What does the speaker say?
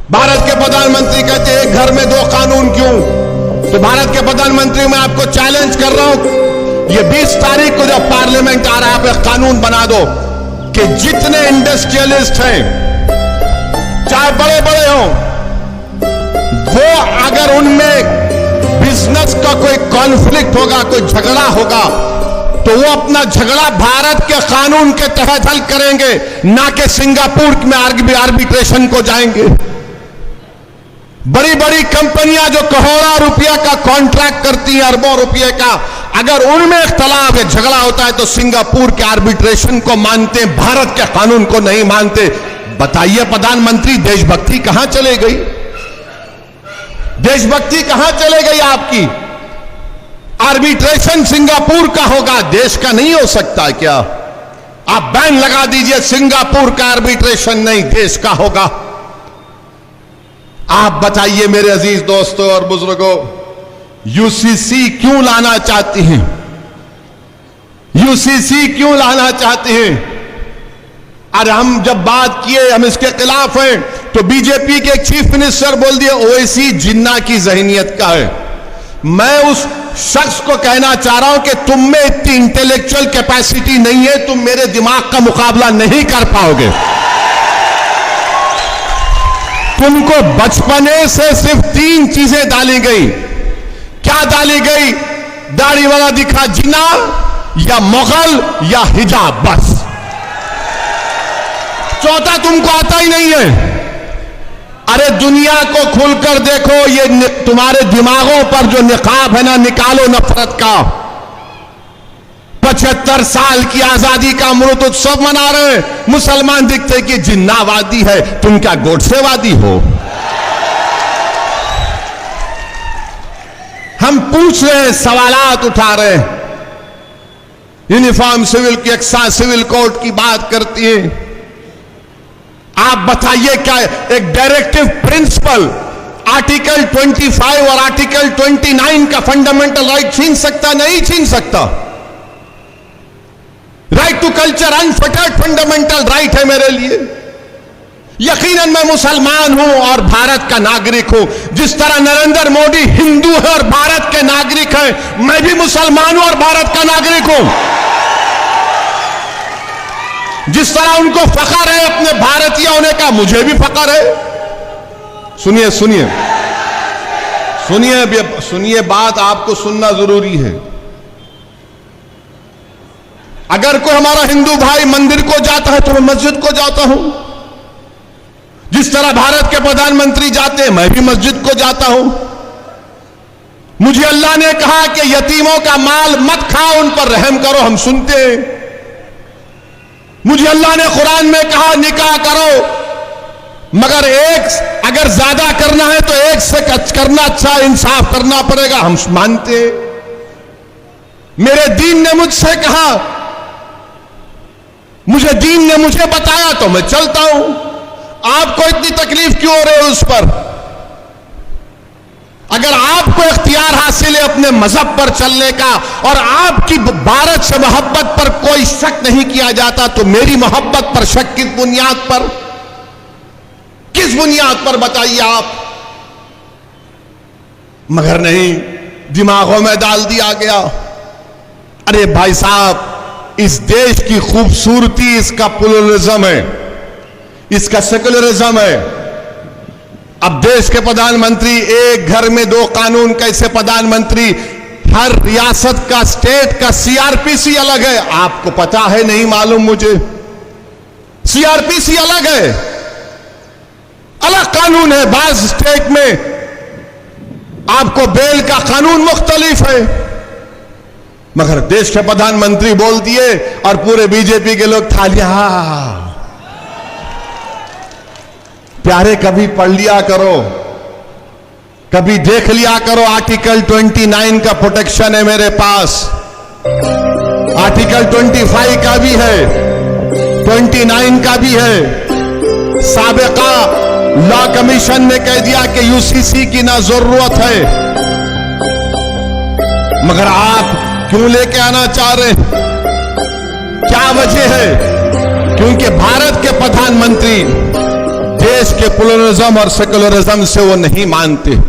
भारत के प्रधानमंत्री कहते हैं एक घर में दो कानून क्यों? तो भारत के प्रधानमंत्री मैं आपको चैलेंज कर रहा हूं, ये 20 तारीख को जब पार्लियामेंट आ रहा है, आप एक कानून बना दो कि जितने इंडस्ट्रियलिस्ट हैं, चाहे बड़े बड़े हों, वो अगर उनमें बिजनेस का कोई कॉन्फ्लिक्ट होगा, कोई झगड़ा होगा, तो वो अपना झगड़ा भारत के कानून के तहत हल करेंगे, ना कि सिंगापुर में आर्बिट्रेशन को जाएंगे। बड़ी बड़ी कंपनियां जो करोड़ों रुपया का कॉन्ट्रैक्ट करती हैं, अरबों रुपये का, अगर उनमें इख्तलाफ है, झगड़ा होता है, तो सिंगापुर के आर्बिट्रेशन को मानते हैं, भारत के कानून को नहीं मानते। बताइए प्रधानमंत्री, देशभक्ति कहां चले गई? देशभक्ति कहां चले गई आपकी? आर्बिट्रेशन सिंगापुर का होगा, देश का नहीं हो सकता क्या? आप बैन लगा दीजिए, सिंगापुर का आर्बिट्रेशन नहीं, देश का होगा। आप बताइए मेरे अजीज दोस्तों और बुजुर्गों, यूसीसी क्यों लाना चाहती हैं? यूसीसी क्यों लाना चाहते हैं? अरे हम जब बात किए हम इसके खिलाफ हैं, तो बीजेपी के चीफ मिनिस्टर बोल दिए ओवैसी जिन्ना की जहनियत का है। मैं उस शख्स को कहना चाह रहा हूं कि तुम में इतनी इंटेलेक्चुअल कैपेसिटी नहीं है, तुम मेरे दिमाग का मुकाबला नहीं कर पाओगे। तुमको बचपने से सिर्फ 3 चीजें डाली गई। क्या डाली गई? दाढ़ी वाला दिखा जिन्ना, या मुगल, या हिजाब, बस। चौथा तुमको आता ही नहीं है। अरे दुनिया को खुलकर देखो, ये तुम्हारे दिमागों पर जो निकाब है ना, निकालो नफरत का। 75 साल की आजादी का अमृत उत्सव मना रहे हैं, मुसलमान दिखते कि जिन्नावादी है, तुम क्या गोडसेवादी हो? हम पूछ रहे हैं, सवालात उठा रहे हैं। यूनिफॉर्म सिविल की एक्सा सिविल कोड की बात करती है। आप बताइए, क्या एक डायरेक्टिव प्रिंसिपल आर्टिकल 25 और आर्टिकल 29 का फंडामेंटल राइट छीन सकता? नहीं छीन सकता। Right to culture unfettered fundamental right है मेरे लिए। यकीनन मैं मुसलमान हूं और भारत का नागरिक हूं। जिस तरह नरेंद्र मोदी हिंदू है और भारत के नागरिक हैं, मैं भी मुसलमान हूं और भारत का नागरिक हूं। जिस तरह उनको फख्र है अपने भारतीय होने का, मुझे भी फख्र है। सुनिए सुनिए सुनिए सुनिए, बात आपको सुनना जरूरी है। अगर कोई हमारा हिंदू भाई मंदिर को जाता है तो मैं मस्जिद को जाता हूं। जिस तरह भारत के प्रधानमंत्री जाते हैं, मैं भी मस्जिद को जाता हूं। मुझे अल्लाह ने कहा कि यतीमों का माल मत खाओ, उन पर रहम करो, हम सुनते हैं। मुझे अल्लाह ने कुरान में कहा निकाह करो, मगर एक अगर ज्यादा करना है तो एक से करना अच्छा, इंसाफ करना पड़ेगा, हम मानते हैं। मेरे दीन ने मुझसे कहा, मुझे दीन ने मुझे बताया तो मैं चलता हूं। आपको इतनी तकलीफ क्यों हो रही है उस पर? अगर आपको इख्तियार हासिल है अपने मजहब पर चलने का और आपकी भारत से मोहब्बत पर कोई शक नहीं किया जाता, तो मेरी मोहब्बत पर शक किस बुनियाद पर? किस बुनियाद पर बताइए आप? मगर नहीं, दिमागों में डाल दिया गया। अरे भाई साहब, इस देश की खूबसूरती इसका प्लुरलिज्म है, इसका सेकुलरिज्म है। अब देश के प्रधानमंत्री एक घर में दो कानून, कैसे प्रधानमंत्री? हर रियासत का, स्टेट का सीआरपीसी अलग है। आपको पता है? नहीं मालूम मुझे। सीआरपीसी अलग है, अलग कानून है। बाज स्टेट में आपको बेल का कानून मुख्तलिफ है। मगर देश के प्रधानमंत्री बोल दिए और पूरे बीजेपी के लोग थालियां। प्यारे, कभी पढ़ लिया करो, कभी देख लिया करो। आर्टिकल 29 का प्रोटेक्शन है मेरे पास, आर्टिकल 25 का भी है, 29 का भी है। साबिका लॉ कमीशन ने कह दिया कि यूसीसी की ना जरूरत है, मगर आप क्यों लेके आना चाह रहे? क्या वजह है? क्योंकि भारत के प्रधानमंत्री देश के प्लुरलिज्म और सेकुलरिज्म से वो नहीं मानते।